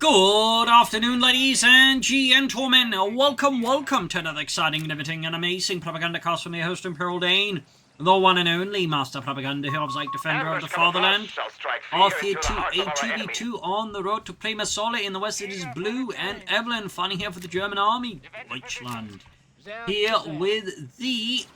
Good afternoon, ladies and gentlemen. Welcome to another exciting, riveting, and amazing Propagandacast from your host, Imperial Dane, the one and only Master Propaganda who loves like defender of the fatherland. Off here to a 2v2 on the road to Plymouth in the west. It is Blue and Evelynn fighting here for the German army, Deutschland. Here with the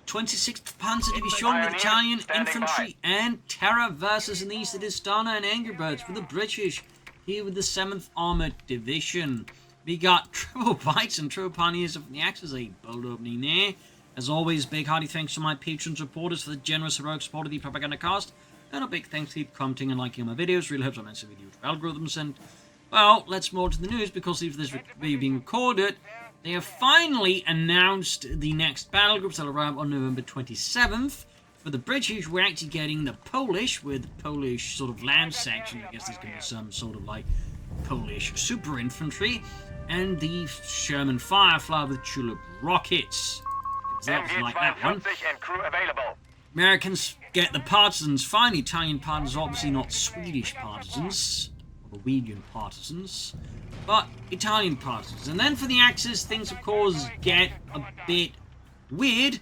26th Panzer Division with Italian infantry and terror versus in the east it is Stana and Angrybirds with the British. Here with the 7th Armoured Division. We got triple bites and triple pioneers of the Axis. A bold opening there. As always, big hearty thanks to my patrons supporters for the generous heroic support of the Propagandacast. And a big thanks to keep commenting and liking my videos. Really helps immensely with YouTube algorithms. And, well, let's move to the news because if this video being recorded, they have finally announced the next battle groups that will arrive on November 27th. For the British, we're actually getting the Polish with Polish sort of land section. I guess there's going to be some sort of like Polish super infantry. And the Sherman Firefly with Tulip rockets. That was like that one. Americans get the partisans. Fine, Italian partisans, obviously not Swedish partisans. Norwegian partisans, but Italian partisans. And then for the Axis, things of course get a bit weird.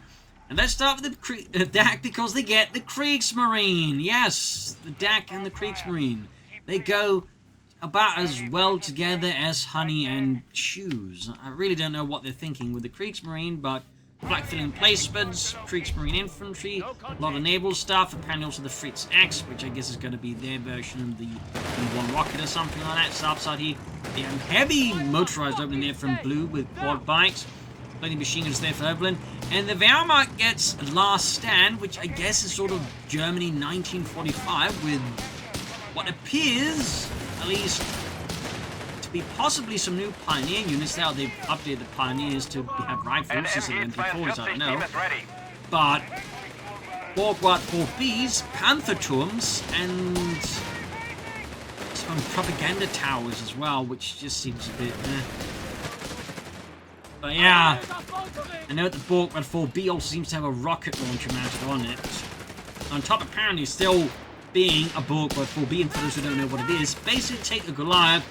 And let's start with the DAK because they get the Kriegsmarine. Yes, the DAK and the Kriegsmarine. They go about as well together as honey and shoes. I really don't know what they're thinking with the Kriegsmarine, but black filling placements, Kriegsmarine infantry, a lot of naval stuff, apparently also the Fritz X, which I guess is going to be their version of the one rocket or something like that. So upside here, they have heavy motorized opening there from Blue with quad bikes, plenty of machine guns there for Evelynn, and the Wehrmacht gets Last Stand, which I guess is sort of Germany 1945 with what appears, at least, to be possibly some new Pioneer units. Now they've updated the Pioneers to have rifles instead of MP4s, I don't know. But Borgward 4Bs, Pantherturms, and some propaganda towers as well, which just seems a bit But yeah, I know that the Borgward 4B also seems to have a rocket launcher mounted on it. On top, apparently, still being a Borgward 4B, and for those who don't know what it is, basically take a Goliath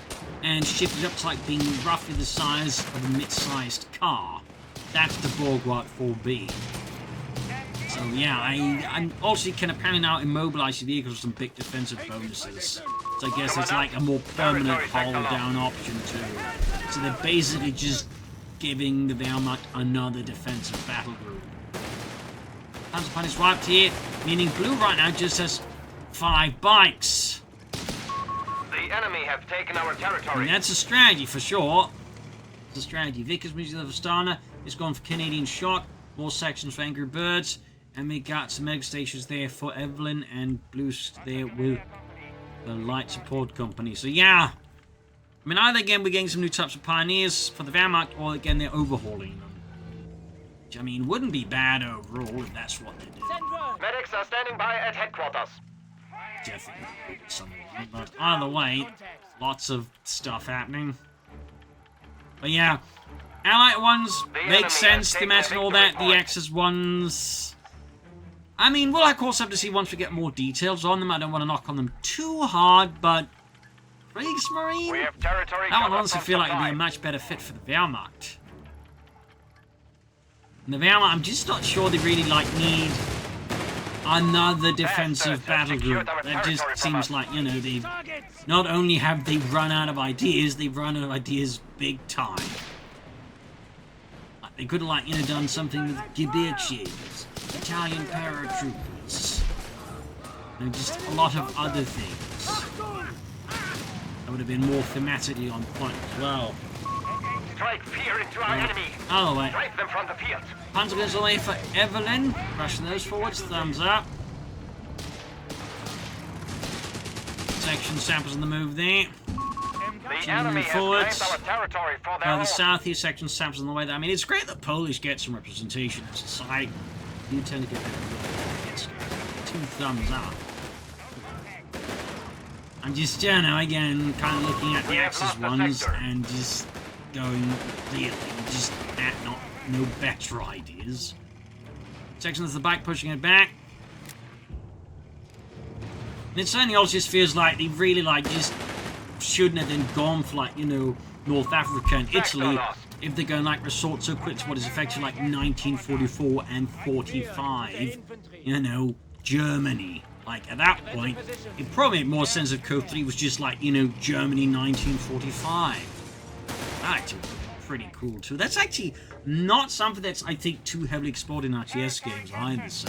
and shift it up to like being roughly the size of a mid-sized car. That's the Borgward 4B. So yeah, I also can apparently now immobilize the vehicles with some big defensive bonuses. So I guess it's like a more permanent hull-down option too. So they're basically just giving the Wehrmacht another defensive battle group. Panzer Pan is wiped here, meaning Blue right now just has 5 bikes. The enemy have taken our territory. And that's a strategy for sure. It's a strategy. Vickers music of Stana is gone for Canadian Shock. More sections for Angrybirds. And we got some egg stations there for Evelynn and BlueS there with the Light Support Company. So yeah. I mean, either again we're getting some new types of Pioneers for the Wehrmacht, or again they're overhauling them. Which I mean wouldn't be bad overall if that's what they're doing. Medics are standing by at headquarters. Definitely something, but either way, lots of stuff happening. But yeah, Allied ones make sense, thematic and all that. The Axis ones, I mean, we'll of course have to see once we get more details on them. I don't want to knock on them too hard, but Kriegsmarine, that one honestly feel like it'd be a much better fit for the Wehrmacht. And the Wehrmacht, I'm just not sure they really need another defensive battle group. That just seems like, you know, they not only have they run out of ideas, they've run out of ideas big time. Like they could have, like, you know, done something with Gebirges, Italian paratroopers, you know, just a lot of other things. That would have been more thematically on point as well. Strike fear into our enemy. Oh wait. Drive them from the field. Panzer goes away for Evelynn. Rushing those forwards. Thumbs up. Section samples on the move there. The enemy has claimed our territory for their own. The southeast section samples on the way there. I mean, it's great that Polish get some representation in society. You tend to get better. 2 thumbs up. I'm just, you know, again, kind of looking at the Axis ones and just going, really, just no better ideas. Section of the back pushing it back. And it certainly also just feels like they really just shouldn't have then gone for, like, you know, North Africa and Italy if they're going, like, resort so quick to what is effectively like 1944 and 45, you know, Germany. Like, at that point, it probably made more sense if CoH3 was just like, you know, Germany 1945. That actually would be pretty cool, too. That's actually not something that's, I think, too heavily explored in RTS games either, so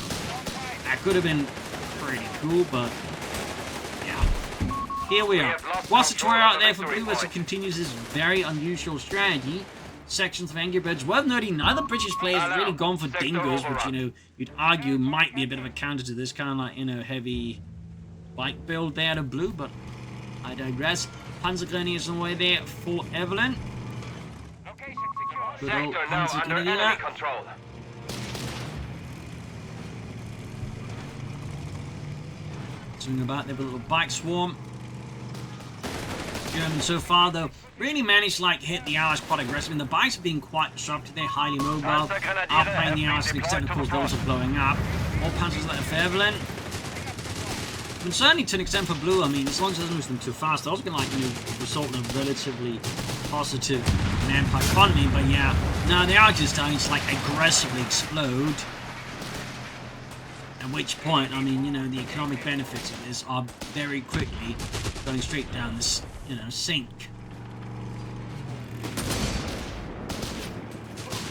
that could have been pretty cool, but yeah. Here we are. Whilst the tutorial out there for BlueS, it continues this very unusual strategy. Sections of Angrybirds. Worth noting, neither British players have really gone for dingoes, which, you know, you'd argue might be a bit of a counter to this kind of, like, you know, heavy bike build there to blue, but I digress. Panzergrenadiers on the way there for Evelynn. Good old Panzergrenadier. Swinging about there with a little bike swarm. Germans so far, though, really managed to, like, hit the Allies quite aggressively. And the bikes are being quite disrupted. They're highly mobile. Outplaying the Allies to the extent, of course, those are blowing up. More panzers like for Evelynn. And certainly to an extent for blue, I mean, as long as it doesn't lose them too fast, they're also going to, like, you know, result in a relatively positive manpower economy. But yeah, no, they are just starting to, like, aggressively explode. At which point, I mean, you know, the economic benefits of this are very quickly going straight down this, you know, sink.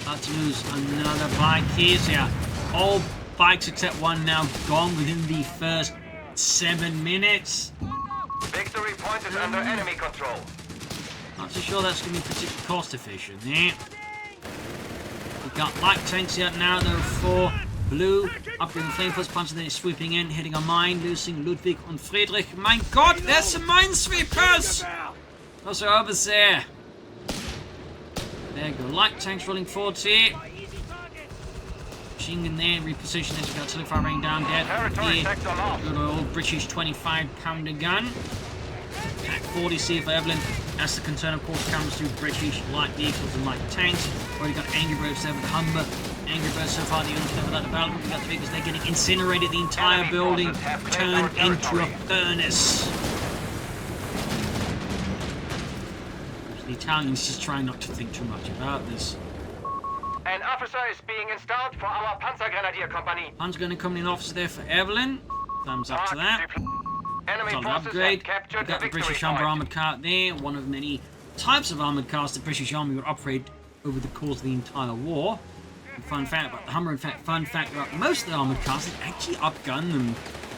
About to lose another bike here. So yeah, all bikes except one now gone within the first 7 minutes. Victory point is under enemy control. Not so sure that's going to be particularly cost efficient. Yeah. We've got light tanks here now, though, for blue. Upgrading flamethrowers, punching, then sweeping in, hitting a mine, losing Ludwig and Friedrich. My God, there's some minesweepers! Those are over there. There you go. Light tanks rolling forward here. Machine gun there, repositioning as we got artillery fire raining down there. Good old British 25-pounder gun. Pack 40 C for Evelynn. That's the concern, of course, comes to British light vehicles and light tanks. Already got Angrybirds there with the Humber. Angrybirds so far the only thing without the battle. We got the vehicles, they're getting incinerated. The entire building turned into a furnace. The Italians just trying not to think too much about this. An officer is being installed for our Panzergrenadier company. Panzergrenadier company officer there for Evelynn. Thumbs up to that. Solid upgrade. We've got the British Humber armoured car there. One of many types of armoured cars the British Army would operate over the course of the entire war. And fun fact about the Humber, in fact, fun fact about most of the armoured cars, they actually upgun them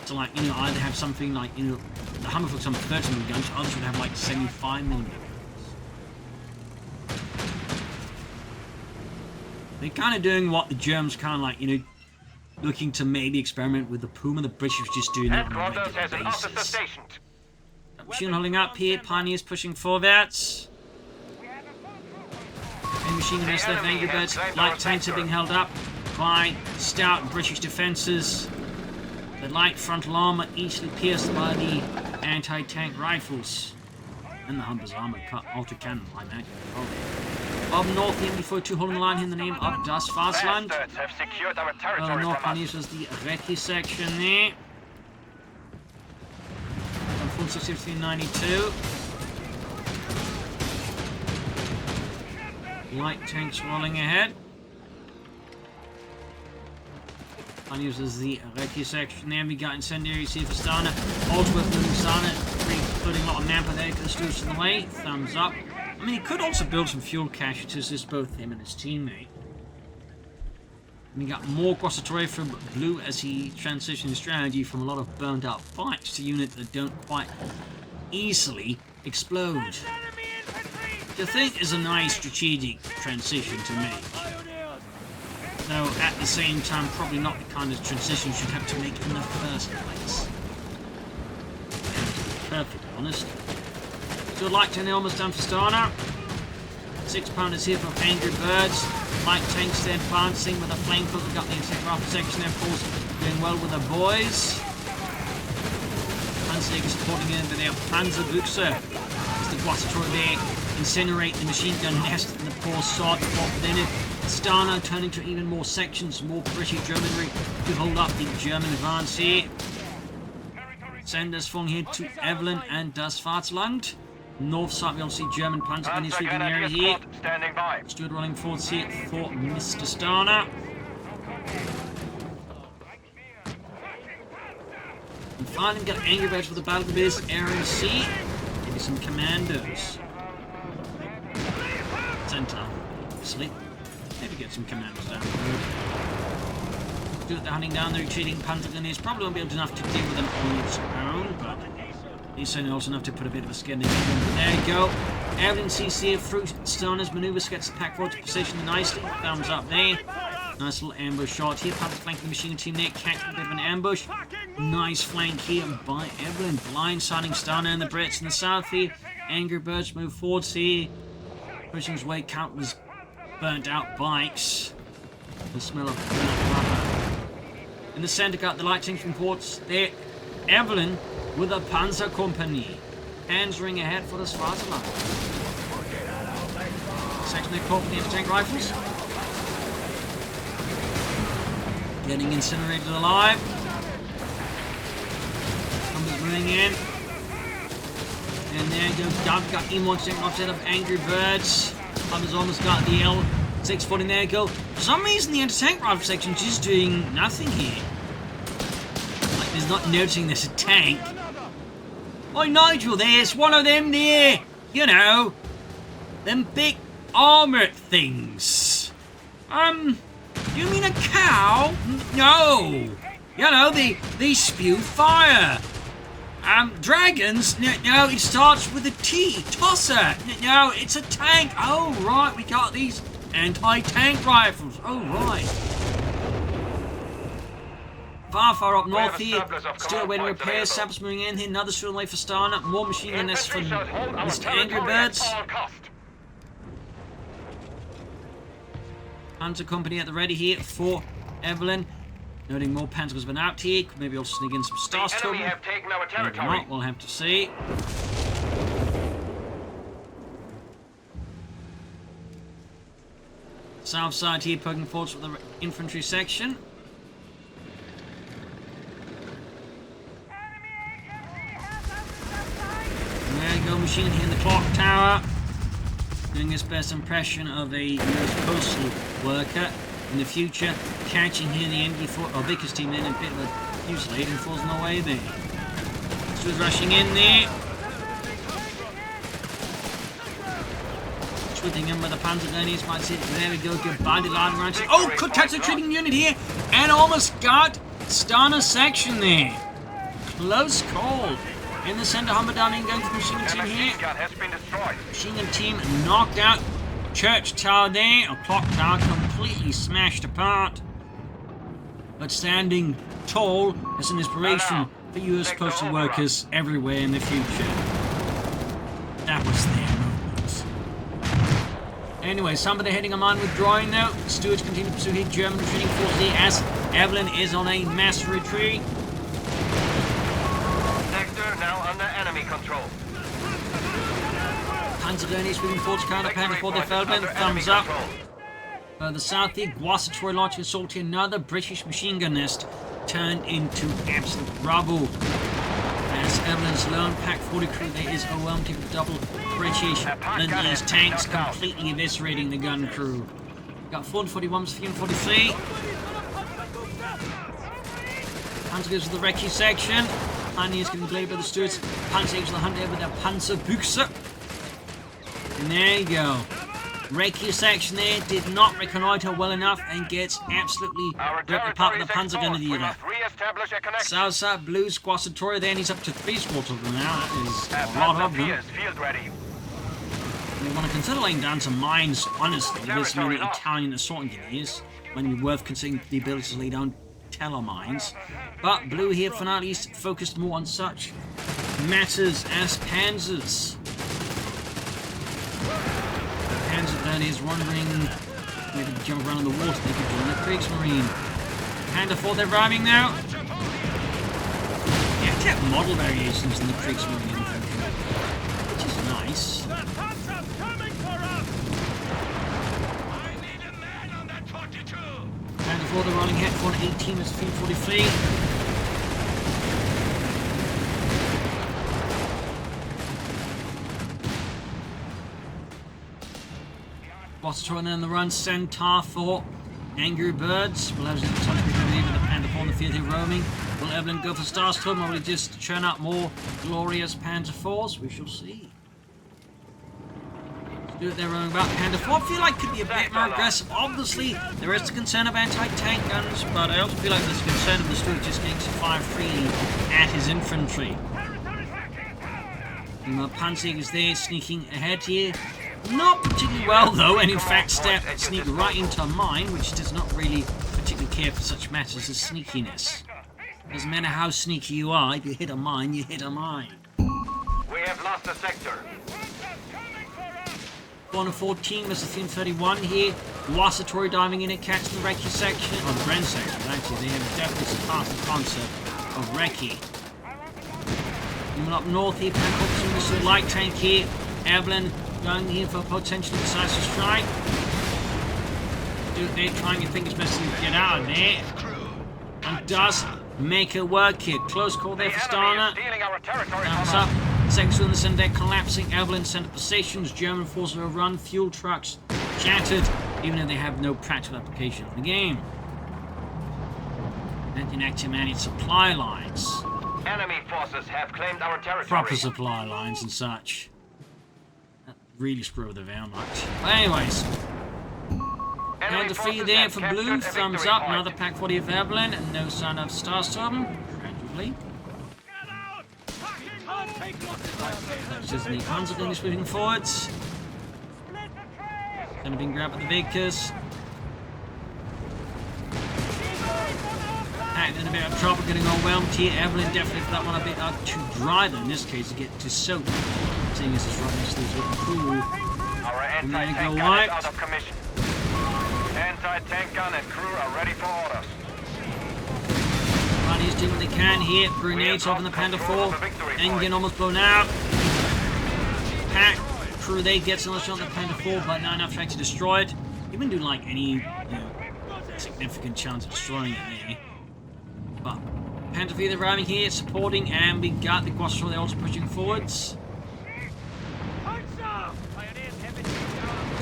to, like, you know, either have something like, you know, the Hummer for example 30mm guns, others would have like 75mm. They're kind of doing what the Germans kind of like, you know, looking to maybe experiment with the Puma. The British was just doing that on a regular basis. Machine holding up here, Pioneers pushing forwards. And machine gunners left, Angrybirds. Light tanks are being held up by stout British defences. The light frontal armour easily pierced by the anti-tank rifles. And the Humber's armoured autocannon line that. Up north, the MD42 holding the line here in the name of Das Vaterland. North Pioneers was the Recce section there. 1692. Light tanks rolling ahead. Pioneers was the Recce section there. We got incendiaries here for Stana. Also worth moving Stana, putting a lot of manpower there, because Stu's in the way. Thumbs up. I mean, he could also build some fuel caches, as both him and his teammate. And we got more Grossotori from Blue as he transitions strategy from a lot of burned out bikes to units that don't quite easily explode. Which I think is a nice strategic transition to make. Though at the same time, probably not the kind of transition you should have to make in the first place. To be perfectly honest. So light tank almost done for Stana. 6-pounders here from Angrybirds. Light tanks there advancing with a flamethrower. We've got the incendiary section there, of course, doing well with the boys. Panzerjäger supporting in with their Panzerbuchse. As the Grossotori there incinerate the machine gun nest and the poor sod fought within it. Stana turning to even more sections, more British Germanry to hold up the German advance here. Send us from here to Evelynn and Das Vaterland. North side, we also see German Panzer in his sweeping area here. Standing by. Stuart running forwards here for Mr. Stana. And finally, we've got Angrybirds for the Battle of this Area C. Maybe some commandos. Center, obviously. Maybe get some commandos down the road. Stuart, they're hunting down the retreating Panzergrenadiers. Probably won't be able enough to deal with them on its own, but he's certainly also enough to put a bit of a skin in them. There you go. Evelynn sees here through Stana's maneuvers, gets the pack forward to position nicely. Thumbs up there. Nice little ambush shot here. Panzer flanking the machine team there, catching a bit of an ambush. Nice flank here by Evelynn. Blindsiding Stana and the Brits in the south here. Angrybirds move forwards here. Pushing his way, countless burnt out bikes. The smell of burnt rubber. In the centre, got the light tanks from ports there. Evelynn with a Panzer Company. Hands ring ahead for the Swaziland. Section they caught with the anti-tank rifles. Getting incinerated alive. Numbers moving in. And there you go. Dub got E1 taking offset of Angrybirds. Others almost got the L640. There you go. For some reason, the anti-tank rifle section is just doing nothing here. Like, there's not noticing there's a tank. Oh, Nigel, there's one of them there. You know, them big armoured things. You mean a cow? No. You know, they spew fire. Dragons? No, it starts with a T. Tosser. No, it's a tank. Oh, right, we got these anti-tank rifles. Oh, right. Far up north here. Still awaiting repairs. Sappers moving in here. Another short away for Stana. More machine gun nests for Mr. Angrybirds. Panzer Company at the ready here for Evelynn. Noting more Panzers have been out here. Could maybe also sneak in some Starstorm. Maybe not. We'll have to see. South side here, poking forwards with the infantry section. There you go, machine here in the clock tower. Doing his best impression of a US postal worker in the future. Catching here the MD4 or Vickers team in a bit of a fusillade and falls no way there. Stuart's rushing in there. Switching in with the Panzergrenadiers. Might see it. There we go. Good body line around. Oh, could catch the treating unit here and almost got Stana section there. Close call. In the center, Humber down in going to the machine gun team here. Machine gun team knocked out. Church tower there, or clock tower, completely smashed apart. But standing tall as an inspiration for US postal workers everywhere in the future. That was their moment. Anyway, somebody heading a mine withdrawing now. Stuarts continue to pursue his German retreating force here as Evelynn is on a mass retreat. Now under enemy control. Panzergrenadiers moving forward to counter Panther for their Feldman. Thumbs up. The south here, CoH3 launching assault here. Another British machine gun nest turned into absolute rubble. As Evelynn's lone Pack 40 crew there is overwhelmed with double British Lindley's tanks completely eviscerating the gun crew. Got 441s, 343. Panzer goes to the recce section. Pioneers getting played by the Stuarts. Panzer Age of the Hunt there with their Panzerbüchse. And there you go. Recce section there did not reconnoiter well enough and gets absolutely ripped apart with the Panzergrenadier. South side BlueS Santuario there, and he's up to 3 squads of them now. That is a lot of them. You want to consider laying down some mines, honestly, with this many Italian assault engineers, when you're worth considering the ability to lay down telemines. But Blue here for now at least focused more on such matters as panzers. Panzer then is wondering maybe to jump around in the water, they could join the Kriegsmarine. Panda 4, they're arriving now. You have to have model variations in the Kriegsmarine infantry, which is nice. Panda 4, they're running ahead for an 18 as 343. Boss and then the run Centaur for Angrybirds. Will have some touch with the Panther 4 in the field here roaming. Will Evelynn go for Starstorm, or will he just churn out more glorious Panther 4s? We shall see. Do it there roaming about. Panther 4 I feel like could be a bit more aggressive. Obviously, there is the concern of anti-tank guns, but I also feel like there's concern of the Stuart just getting to fire freely at his infantry. Panzer is there, sneaking ahead here. Not particularly well though, and in fact sneak right into a mine, which does not really particularly care for such matters as sneakiness. Doesn't matter how sneaky you are, if you hit a mine, you hit a mine. We have lost a sector. 114 versus Team 31 here. Santuario diving in and catching the Recce section, or the Bren section, actually. They have definitely surpassed the concept of Recce. Moving up north here, Pancop's missile light tank here. Evelynn going in for a potentially decisive strike. They're trying to think it's best to get out of there. And does make it work here. Close call there for Stana. Bounce up. Second in the center deck collapsing. Evelynn center positions. German forces overrun. Fuel trucks shattered, even though they have no practical application for the game. And inactivated supply lines. Enemy forces have claimed our territory. Proper supply lines and such. That really screwed the veil much. But anyways. Panther 3 there for Blue. Thumbs up. Another pack 40 of Evelynn. And no sign of Starstorm. Tragically. That's just the Panzer going to be moving forwards. Going to be grabbed at the Vickers. In a bit of trouble, getting overwhelmed here. Evelynn definitely for that one a bit too dry though in this case to get to soak. Seeing as it's right next to this looking cool. Our anti-tank gun is out of commission. Anti-tank gun and crew are ready for orders. Buddies doing what they can here. Grenades off in the Panther 4. Engine almost blown out. Pack crew they gets another shot on the Panther 4, but not enough to actually destroy it. Even do like any significant chance of destroying it there. But Panther 3 they're arriving here, supporting, and we got the Quattro they're also pushing forwards. Let's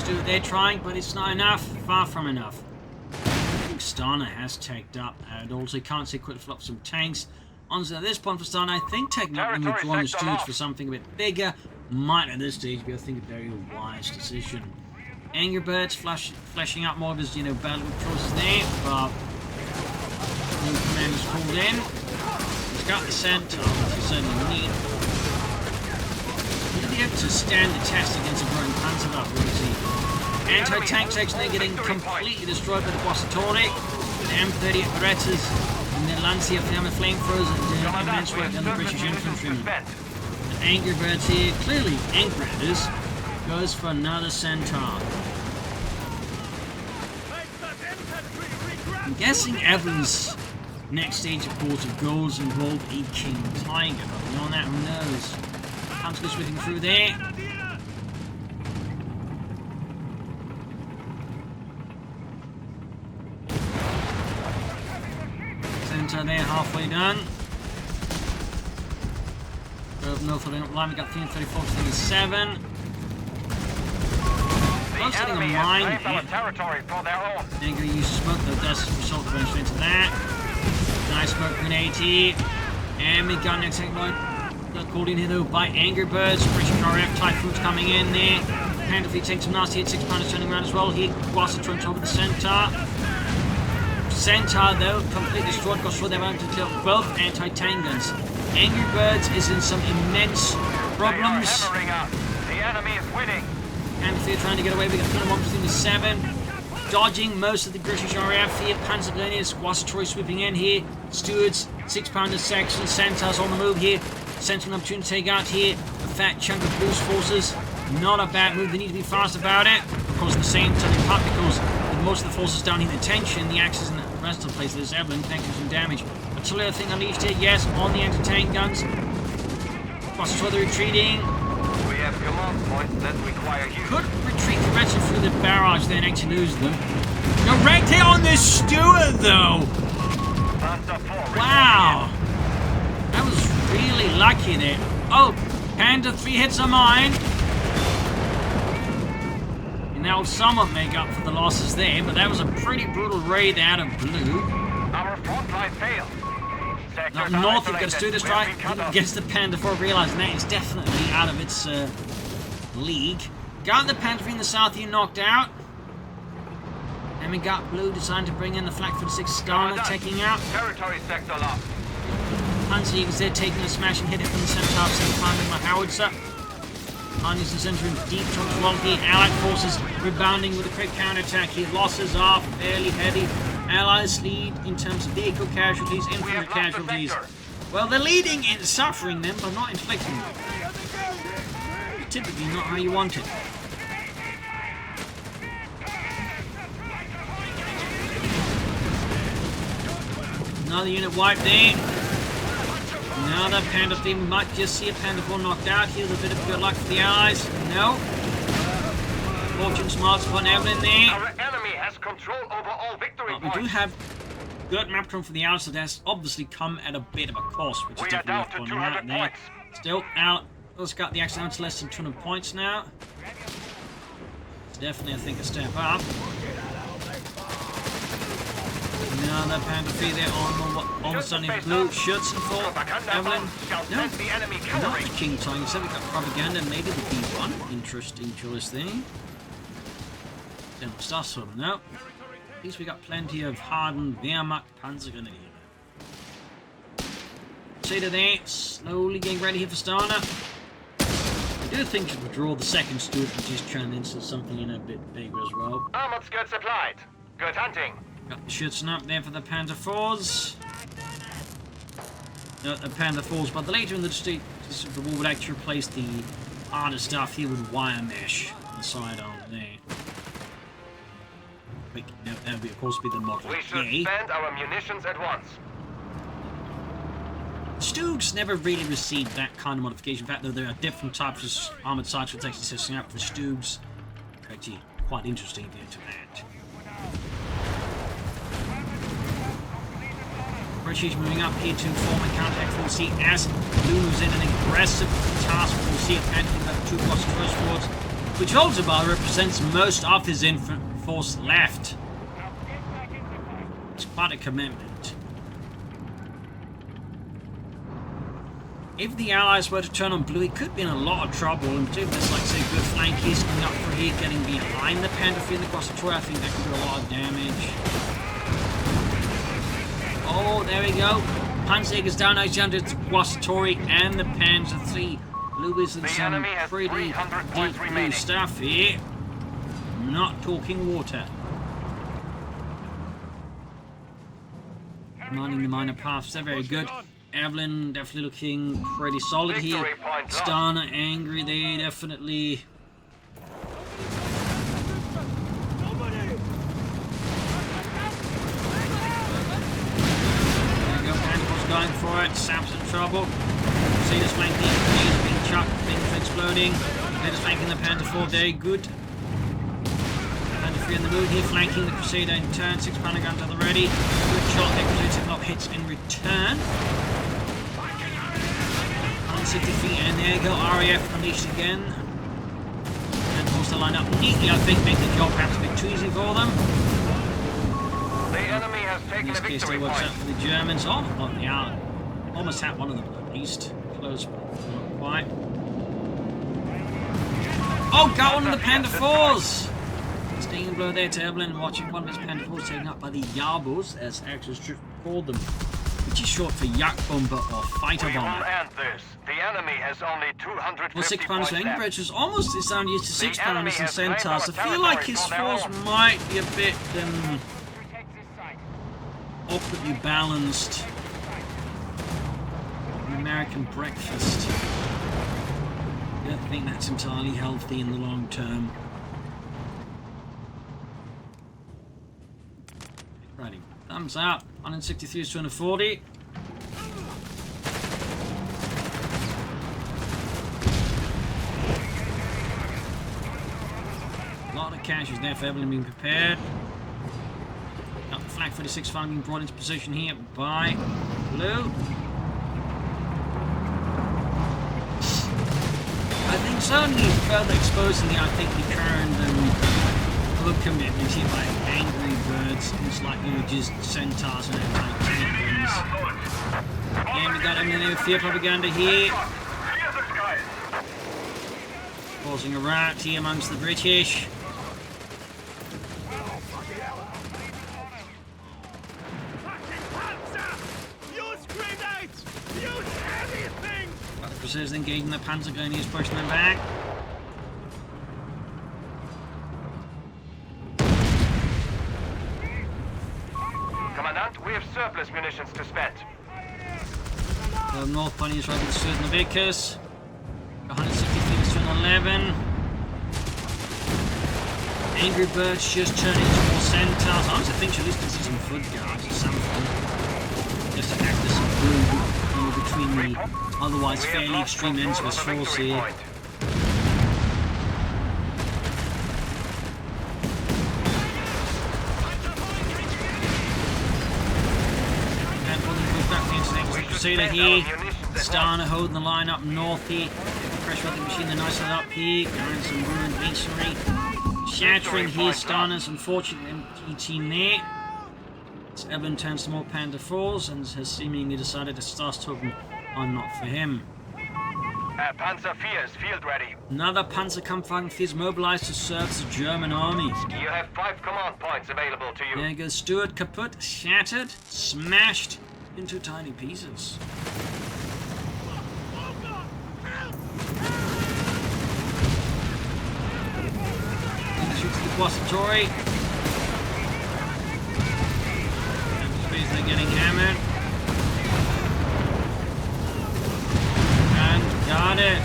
do what they're trying, but it's not enough. Far from enough. I think Stana has tagged up, and also can't see quick flop some tanks. Honestly, at this point for Stana, I think tagging up the move on the Stuarts for something a bit bigger might at this stage be, I think, a very wise decision. Angrybirds fleshing out more of his, battle choices there, but new commanders pulled in. He's got the Centaur, which he certainly need. He'll be able to stand the test against a growing Panzer up, will he? Anti-tank section, they're getting completely destroyed by the Santuario. The M30 Berettas and the Lancia Flamer flamethrowers and doing immense work on the British infantrymen. The Angrybirds here, clearly Angrybirds, goes for another Centaur. I'm guessing Evelynn's next stage of course of goals involved a King Tiger, but beyond that, who knows? Panzer goes whipping through there. Centaur there, halfway done. No filling up line, we got 334 to 37. I'm sitting on mine here. They're going to use smoke, though that's the result of going straight into that. Nice smoke grenade here. And we got next thing got called in here though by Angrybirds. British RF Typhoons coming in there. Panther 3 takes some nasty hits, 6 pounders turning around as well here. Guasa trying to top of the Centaur. Centaur though, completely destroyed, got through their own to kill both anti-tank guns. Angrybirds is in some immense problems. The enemy is winning. Panther 3 trying to get away, we got 21 between the 7. Dodging most of the British RAF here. Panzer Grenadiers, Santuario sweeping in here. Stuarts, 6-pounder section. Centaurs on the move here. Sentinel opportunity to take out here a fat chunk of BlueS forces. Not a bad move, they need to be fast about it. Of course, at the same time, in part because with most of the forces down here in the tension, the Axis and the rest of the place, there's Evelynn taking some damage. Artillery thing unleashed here, yes, on the anti-tank guns. Santuario retreating. We have command points that require you. Could retreat directly through the barrage there and actually lose them. Directly on this Stuart though! Wow! That was really lucky there. Oh, Panther 3 hits a mine. And that will somewhat make up for the losses there, but that was a pretty brutal raid out of Blue. Our front line failed. Up north, you've got a Studer strike against the Panda 4, realising that is definitely out of its league. Got the Panda 3 in the south here knocked out. And we got Blue designed to bring in the Flak 46 Stana, taking out. Territory sector lost. Panzerjägers there taking a smash and hit it from the centaur, finding my howitzer. Armies and centering deep towards well here. Allied forces rebounding with a quick counterattack here. Losses are fairly heavy. Allies lead in terms of vehicle casualties, infantry casualties. Well, they're leading in suffering them, but not inflicting them. Typically not how you want it. Another unit wiped there. Another Panda 3. We might just see a Panda 4 knocked out. Here's a bit of good luck for the Allies. No. Fortune smarts upon Evelynn there. Our enemy has control over all victory points. We do have good map control for the Allies, so that's obviously come at a bit of a cost, which is definitely worth pointing out there. Still, Allies got the Axe down to less than 200 points now. It's definitely, I think, a step up. Another Panda 3 there on the sunny Blue. Shoots and for Evelynn. No, not the King Tiger. So we got Propaganda, maybe the B1. Interesting choice there. Then we'll start sort of now. At least we got plenty of hardened Wehrmacht Panzergrenadier. Crusader there, slowly getting ready here for Stana. I do think to withdraw the second Stuart, which is turned into something in a bit bigger as well. Armored skirts applied. Good hunting. Got the shooting up there for the Panda 4s. The Panda 4s, but later in the state, the war would actually replace the harder stuff here with wire mesh on the side on there. Wait, no, that would of course be the model. We should spend our munitions at once. Stoogs never really received that kind of modification. In fact, though, there are different types of armored sights which actually setting up for Stoogs. Actually, quite interesting to get into that. British moving up here to form a counterattack force here as Blue moves in an aggressive task force here, attacking about 2 plus first forwards, which also represents most of his infantry force left. It's quite a commitment. If the Allies were to turn on Blue, he could be in a lot of trouble, and particularly if there's, like, say, good flankies coming up for here, getting behind the Panda 3 in the Santuario. I think that could do a lot of damage. Oh, there we go. Panzerjägers down, now down to Santuario and the Panzer 3. Blue is in some pretty deep blue stuff here. Not talking water. Mining the minor paths, they're very good. Evelynn definitely looking pretty solid here. Stana angry there, definitely. Going for it, Sam's in trouble. See this flanking, he's being chucked, things exploding. They're just flanking the Panda 4, very good. Panda 3 in the mood here, flanking the Crusader in turn. 6 Panda guns at the ready. Good shot there, Crusader block hits in return. 163, and there you go, RAF unleashed again. And also lined up neatly, I think, making the job perhaps a bit too easy for them. The enemy has taken in this case, they worked out for the Germans. Oh, well, they are. Almost had one of them at least. Close, but not quite. Oh, got one of the Panda 4s! Staying blow there to Evelynn, watching one of his Panda 4s taken up by the Yarbos, as actors called them, which is short for Yak Bomber or Fighter Bomber. We will end this. The enemy has only 250 well, 6 pounders for Angrybirds was almost his down used to 6 pounders and Centaurs. I feel like his force might be a bit awkwardly balanced. An American breakfast. I don't think that's entirely healthy in the long term. Righty, thumbs up. 163 is 240. A lot of cash is there for Evelynn being prepared. Got the Flak 46 finally being brought into position here by Blue. I think certainly further exposing the, I think, the current of a commitment here by Angrybirds. It's like, you know, just centaurs and anti-tank guns. And we got Evelynn with fear propaganda here. Causing a riot here amongst the British. Got the Crusaders engaging the Panzer gun, he's pushing them back. Commandant, we have surplus munitions to spend. The North Pony is right with the Vicus. 160 feet to 11. Angrybirds just turning into more centaurs. I honestly think she'll list this as some foot guards or something. Just to act as some glue between the otherwise fairly extreme ends of his force here. And pulling the back against the next Crusader here. Stana holding the line up north here. Pressure on the machine, they're nice up here. Going some ruined masonry. Shattering here, Stana's unfortunate MT team there. As Evelynn turns to more Panda 4s and has seemingly decided to start talking on not for him. Panzer IV, field ready. Another Panzerkampfwagen is mobilized to serve the German army. You have 5 command points available to you. There goes Stuart, kaput, shattered, smashed into tiny pieces. Shoots the Quasitory. They're getting hammered. And got it.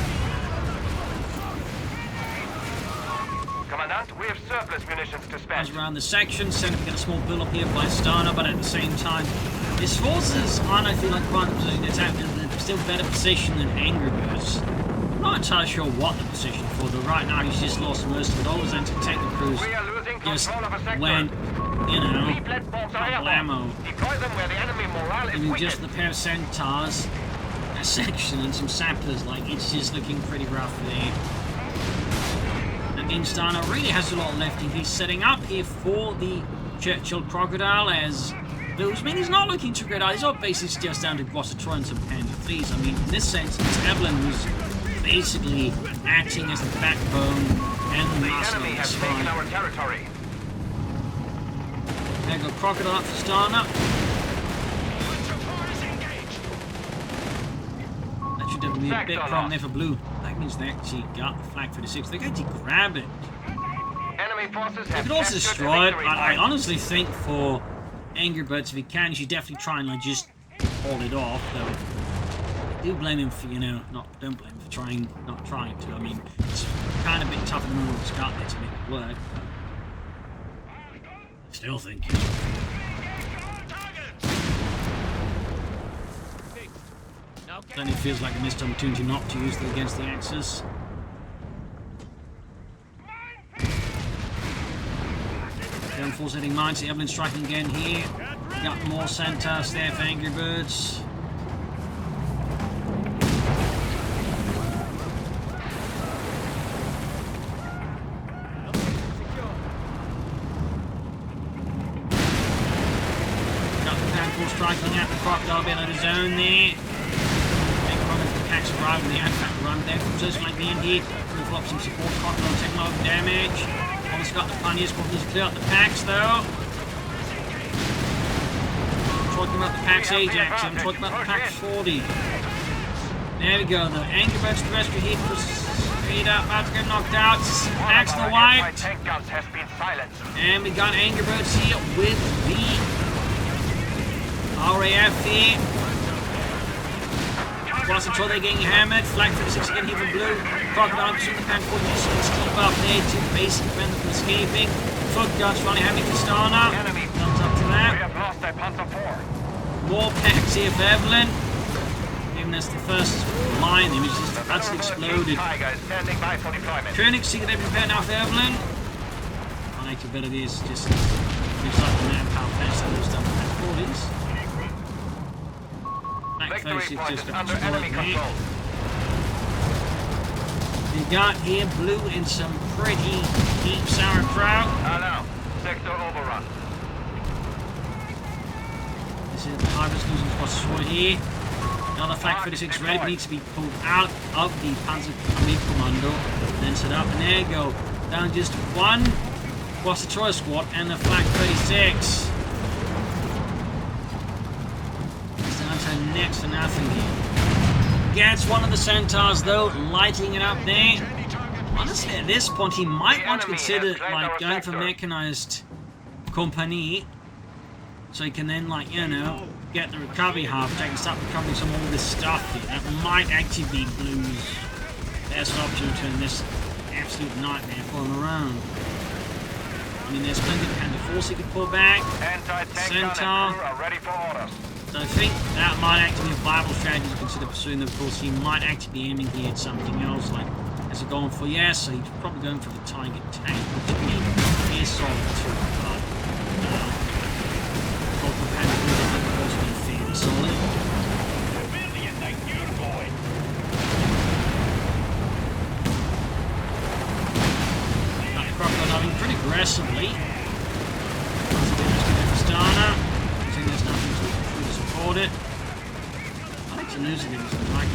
Commandant, we have surplus munitions to spend. Goes around the section, sent to get a small build-up here by Stana, but at the same time, his forces aren't, I feel like, quite the position it's at. They're still better position than Angrybirds. I'm not entirely sure what the position for, though right now he's just lost most of it. All his anti-tank crews just went, you know, couple ammo. I mean, just the pair of centaurs, a section, and some sappers, like, it's just looking pretty rough there. Again, Stana really has a lot left. He's setting up here for the Churchill Crocodile, as those mean he's not looking too great. He's not basically just down to Quasitory and some Panda 3s. I mean, in this sense, it's Evelynn who's basically acting as the backbone and the muscle of this fight. Our territory. There go Crocodile for Stana. That should definitely be a big problem there for Blue. That means they actually got the Flag 36. They're going to grab it. Enemy forces They have could also captured destroy it. the I honestly think for Angrybirds, if he can, he should definitely try and like just hold it off. Though I do blame him for, you know, don't blame him for not trying to. I mean, it's kind of a bit tougher than what he's got there to make it work. But I still think. Then it feels like a missed opportunity not to use it against the Axis. Down force hitting mines. The Evelynn striking again here. Got more centaurs there for Angrybirds. Got the Panforce striking at the Crocodile being on his own there. Packs arriving the attack run there from just like the end here. We've got some support Crocodile taking a lot of damage. Almost got the Pioneers to clear out the packs though. I'm talking about the packs Ajax, I'm talking about the packs 40. There we go though. Angrybirds to rescue here. Straight up, about to get knocked out. Packs the white. And we got Angrybirds here with the RAF here. Quasitory, they're getting hammered. Flag 36 again here for Blue. Crocodile pursuing the Panforce. Just keep up there to basic defend them from escaping. Foot guards finally having to Stana. Thumbs up to that. We have lost a Panzer IV. More packs here for Evelynn. Even as the first line, it was just utterly exploded. Koenigsegg, they've been prepared now for Evelynn. Unactability is just looks like the manpower fast that was done with F40s. Victory point is under enemy control. We got here Blue in some pretty deep sauerkraut. Hello. Sector overrun. This is the harvest losing spots here. Another Flak 36 ready, but needs to be pulled out of the Panzer Army Commando. Then set up, and there you go. Down just one Troy squad and the Flak 36. It's down to next to nothing here. Gets one of the Centaurs though, lighting it up there. Honestly, at this point, he might want to consider like going for mechanized company, so he can then, like, you know, get the recovery half-track and start recovering some of all this stuff here. That might actually be BlueS best option to turn this absolute nightmare for him around. I mean, there's plenty of Panther Force he could pull back. Centaur. So I think that might actually be a viable strategy to consider pursuing. Of course, he might actually be aiming here at something else, like, is he going for? Yes, so he's probably going for the Tiger tank, which I mean is solid too, but fairly solid. Crocodile diving pretty aggressively. Stana. I think there's nothing to support it. I think some losing things like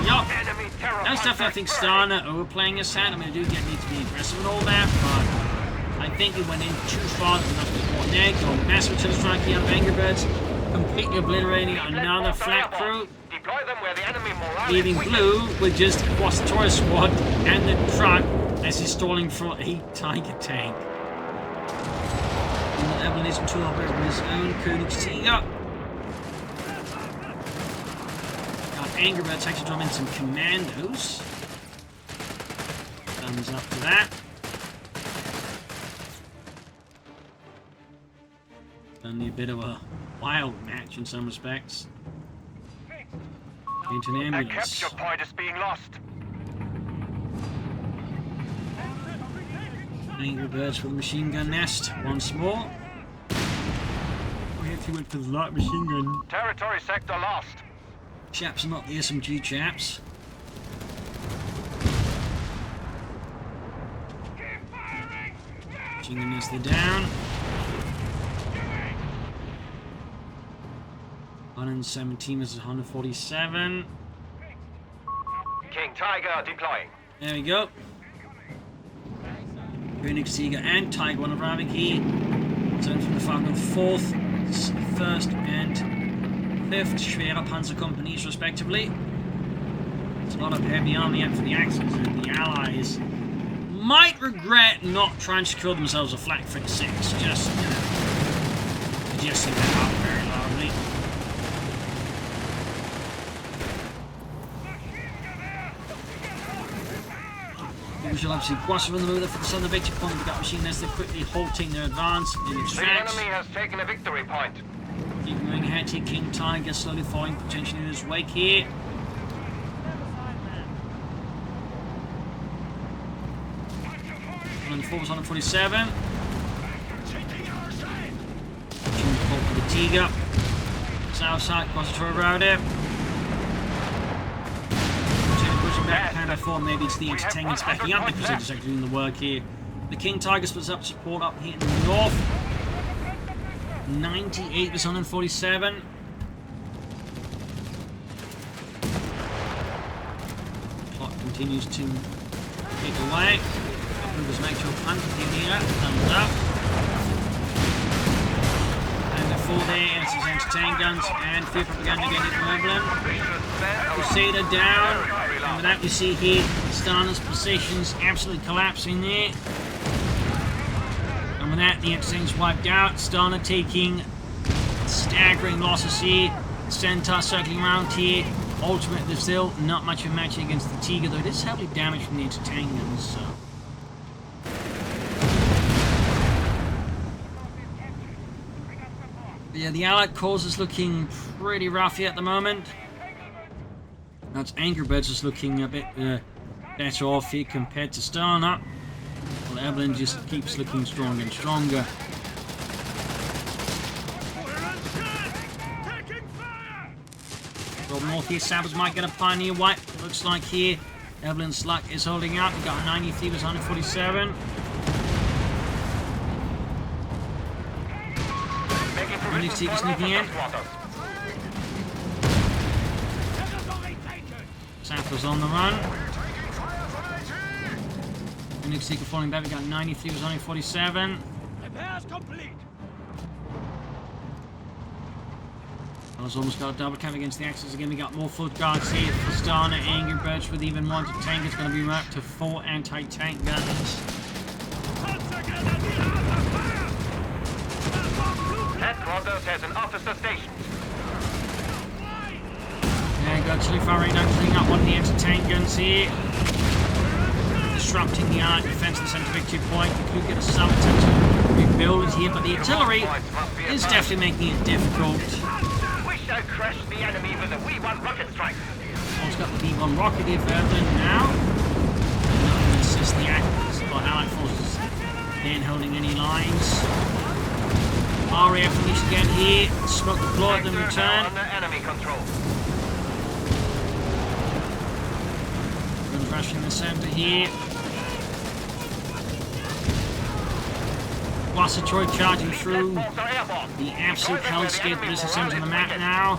yup. That's definitely, I think, Stana overplaying his hand. I mean, I do need to be aggressive and all that, but I think he went in too far. Enough to support there. Go massive return strike here on Angrybirds. Completely obliterating another Flak crew. Leaving Blue with just a Troy squad and the truck as he's stalling for a Tiger tank. And Evelynn is to operate with his own CoH3. Angrybirds actually drum in some commandos. Thumbs up to that. Only a bit of a wild match in some respects. Into an ambulance. A capture point is being lost. Angrybirds for the machine gun nest once more. We actually went for the light machine gun. Territory sector lost. Chaps are not the SMG chaps. Machine gun nest, they're down. 117 versus 147. King Tiger deploying. There we go. Königsjäger and Tiger one arriving here. Zone from the Falcon 4th, 1st and 5th schwere Panzer companies respectively. It's a lot of heavy army up for the Axis, and the Allies might regret not trying to secure themselves a Flak 36. Just, you know, suggesting that up very loudly. We shall obviously cross from the move for the southern victory point. We've got machine as they're quickly halting their advance in its tracks. The enemy has taken a victory point. Keep moving ahead here. King Tiger slowly falling potentially in his wake here. On the 147. The Tiger. South side, cross the road here. Back kind of thought maybe it's the entertainment's backing up because they're just actually doing the work here. The King Tiger splits up support up here in the north. 98 versus 147. Clock continues to tick away. Approvers make sure punt here. Thumbs up. And the 4 there is his entertain guns and fear propaganda again at Evelynn. Crusader down. And with that, we see here Stana's positions absolutely collapsing there. And with that, the entertain's wiped out. Stana taking staggering losses here. Centaur circling around here. Ultimately, there's still not much of a match against the Tiger, though it is heavily damaged from the entertain guns. So. But yeah, the Allied cause is looking pretty rough here at the moment. That's Angrybirds is looking a bit better off here compared to Stana. Well, Evelynn just keeps looking stronger and stronger. Well, north here, Sappers might get a pioneer wipe. Looks like here Evelynn Sluck is holding out. We got 90 Thieves, 147. Only Seeker sneaking in. Sanford's on the run. Only Seeker falling back. We got 90 Thieves, 147. Repairs complete. I was almost got a double cap against the Axis again. We got more foot guards here for Stana. Angrybirds with even one tank. It's going to be wrapped to 4 anti-tank guns. Headquarters has an officer station. Yeah, got Chili Fire Radar cleaning up one of the anti-tank guns here. Disrupting the Allied defense of the central victory point. We could get a sub attempt to rebuild it here, but the artillery is definitely making it difficult. Shall crush the enemy with a V1 rocket strike. Almost got the V1 rocket here for Evelynn now. Not assist the Axis or Allied forces. They ain't holding any lines. RAF unleashed again here. Smoke deployed, then return. Under enemy control. Guns rushing the center here. Wassertroy charging through the absolute hellscape that is the center of the map now.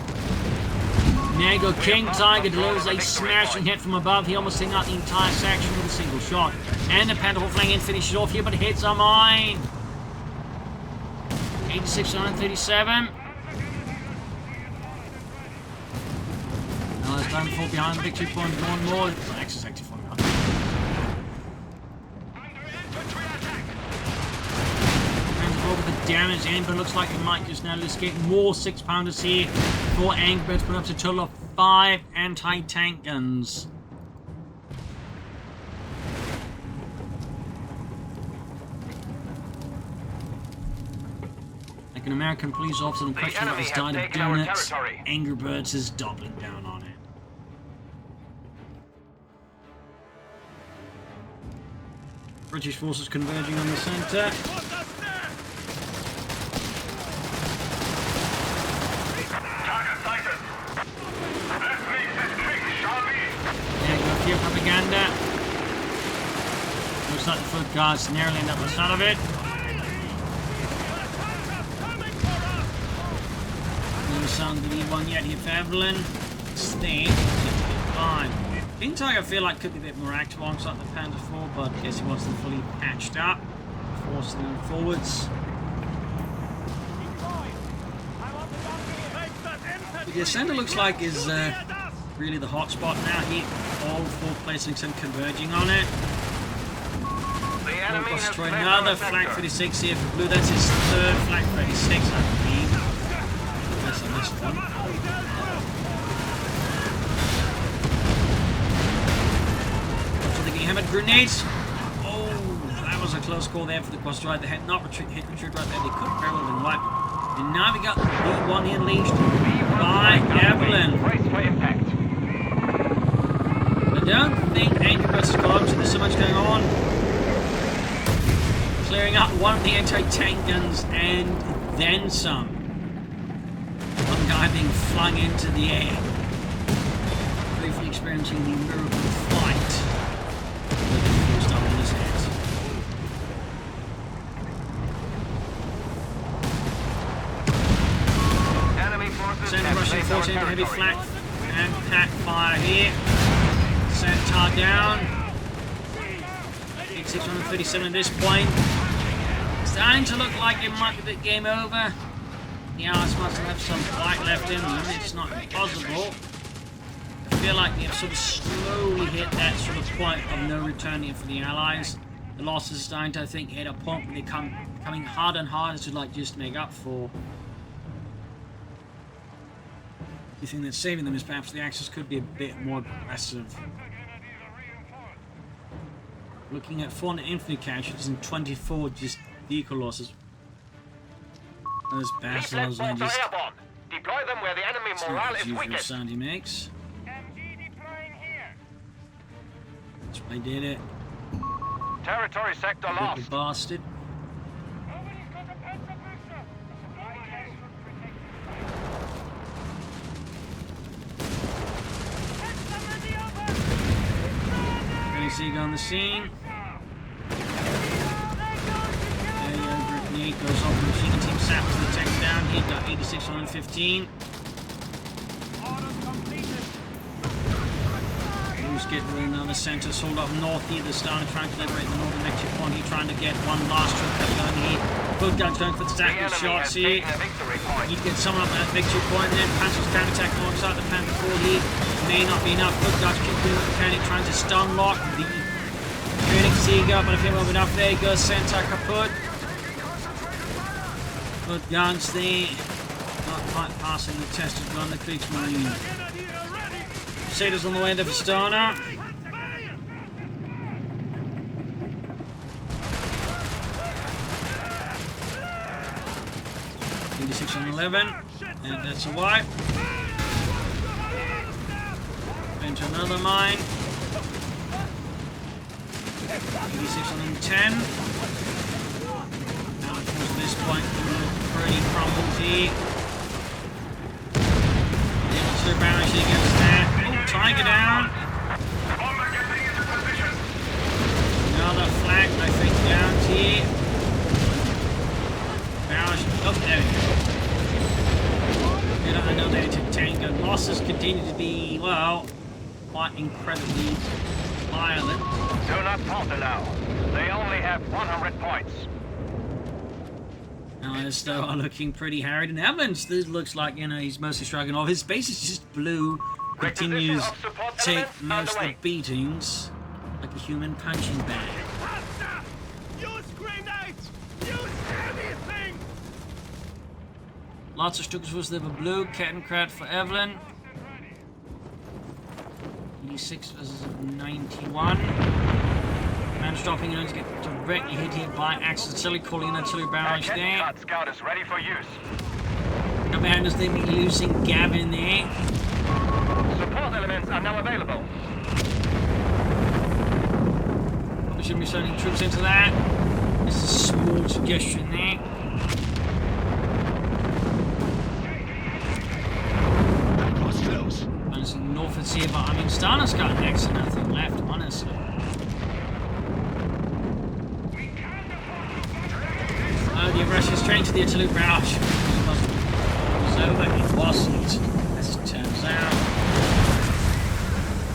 Nego King Tiger delivers a smashing hit from above. He almost took out the entire section with a single shot. And the Pentacle flank in finishes off here, but it hits a mine. 86 to 137. Now it's time to fall behind the victory point more and more. Axis active falling behind. Over the damage, Angbird looks like it might just now escape more 6-pounders here for Angbirds, put up to a total of 5 anti-tank guns. Like an American police officer in question that has died of donuts, Angrybirds is doubling down on it. British forces converging on the center. Propaganda. Looks like the foot guards narrowly end up the son of it. No sound of the E1 yet here for Evelynn. Stay. 5. King Tiger I feel like could be a bit more active alongside the Panda 4, but I guess he wants them fully patched up. Forcing them forwards. But the center looks like is really the hot spot now here. All 4 placings and converging on it. Destroy another Flak 36 here for Blue. That's his 3rd Flak 36, I believe. Unless I missed one. So they're getting hammered grenades. Oh, that was a close call there for the cross strike. They had not hit retreat right there. They could very well have been wiped. And now we got the B1 here unleashed by Evelynn. Brace for impact. I don't think Angrybirds has got on, so there's so much going on. Clearing up one of the anti-tank guns and then some. One guy being flung into the air. Briefly experiencing the miracle flight with the first up in his head. Enemy forces Send Russian force into heavy flak and pack fire here. Centaur down. 637 at this point. Starting to look like it might be the game over. The Allies must have left some fight left in them. It's not impossible. I feel like they have sort of slowly hit that sort of point of no return here for the Allies. The losses are starting to, I think, hit a point where they're becoming harder and harder to like just make up for. The thing that's saving them is perhaps the Axis could be a bit more aggressive. Looking at 400 infantry casualties and 24 just vehicle losses. Those bastards are just... Deploy them where the enemy morale is weakest. Sound he makes. MG deploying here. That's why I did it. Territory sector lost. Little bastard. Nobody's got a pencil booster. Supply case for protection. Hit them with the oven. Seeger on the scene. Goes off the machine gun team sap to the tank down. He got 86 on 15. BlueS get in on the center, sold up north here. The Stana trying to liberate the northern lecture point. He trying to get one last trip going here. Both guns going for the stack of shots here. He gets someone up at that victory point, and then Panzer's counterattack alongside the Panther 4 here. May not be enough. Both guns keep doing what they can. Trying to stun lock the Phoenix Seeger, but if he won't be enough, there goes center kaput. Good guns there. Not quite passing the test of gun, the Kriegsmarine. Crusaders on the way there for Stana. .86 on 11. And that's a wipe. Into another mine. 86 on 10. Now, of course, at this point, pretty crumbled here. The barrage against that. Oh, Tiger down. Another flag, I think, down here. Barrage. Oh, there we go. Another anti-tank gun. Losses continue to be, well, quite incredibly violent. Do not falter now. They only have 100 points. Still are looking pretty harried, and Evans, this looks like, he's mostly shrugging off. His base is just blue, continues to take most of the beatings like a human punching bag. Use grenades! Use anything! Lots of Stukas there for Blue, Kettenkrat for Evelynn. 86 versus 91. Man stopping to get directly hit here by Axis artillery, calling an artillery barrage there. Scout is ready for use. Commanders, they be losing Gavin there. Support elements are now available. We shouldn't be sending troops into that. This is a small suggestion there. And it's Norfolk's here, but I mean, Stana's got next to nothing left, honestly. Oh, the aggression is straight to the artillery barrage. It was over. It wasn't, as it turns out.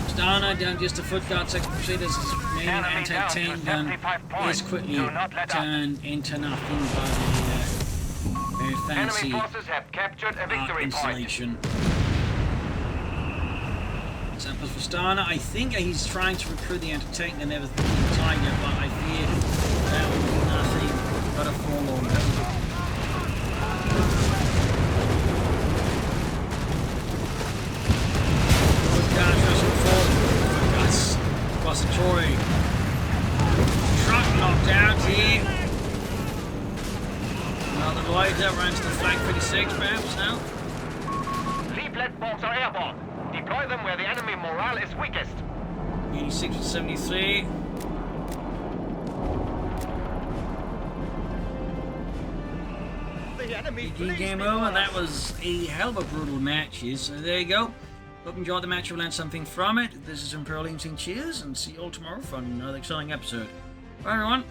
Stana down just a foot guard, Second Crusaders' main anti-tank gun is quickly turned into nothing by the very fancy installation. Examples for Stana. I think he's trying to recruit the anti-tank and everything in Tiger, but I fear that will be nothing but a forlorn hope. Good guys rushing forward. That's Santuario. Truck knocked out here. Another loader runs to the flank 36 perhaps now. Leaflet bombs are airborne. Deploy them where the enemy morale is weakest. 86 to 73. GG, game over. That was a hell of a brutal match here. So there you go. Hope you enjoyed the match. You'll learn something from it. This is Imperial Team. Cheers, and see you all tomorrow for another exciting episode. Bye, everyone.